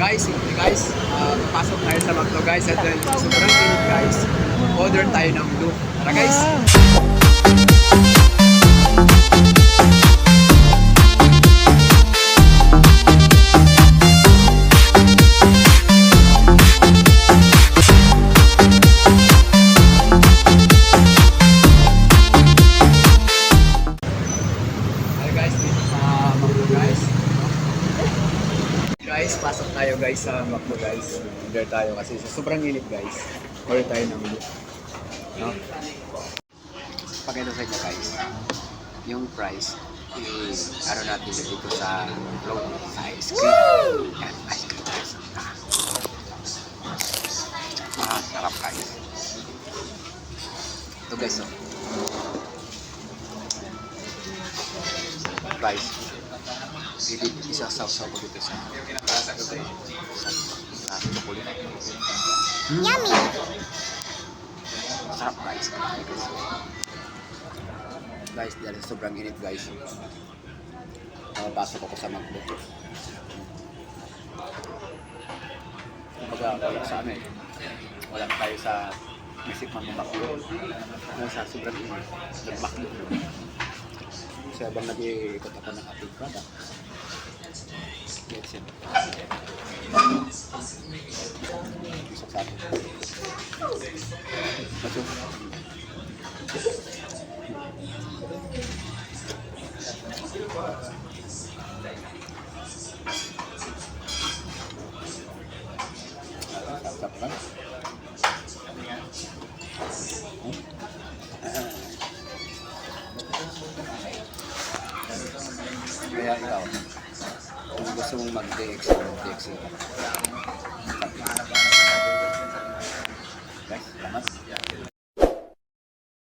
Pasok tayo sa McDo guys at then sobrang init guys. Order tayo ng blue. Tara guys! Guys, pasok tayo guys sa McDo guys. Order tayo kasi sobrang init guys. Order tayo ng blue. No? Pakita sa inyo guys. Yung price is natin dito sa float sa ice cream. Yan, ice cream guys. Sarap guys. Ito guys, oh. Price. Isasaw-saw ko dito sa chocolate. Yummy! Sarap guys. Guys, dahil sobrang init guys. Nakapasok ako sa McDo. Kumbaga, wala sa amin. Wala tayo sa Mesik man McDo. Sa sobrang init. Nag-McDo. Kasi habang nag-iikot ako ng ating product. Yes, yan. Isok sa atin. Masuk. Sarap kan? Kaya ikaw, kung gusto mong mag-DX ka. Guys, salamat.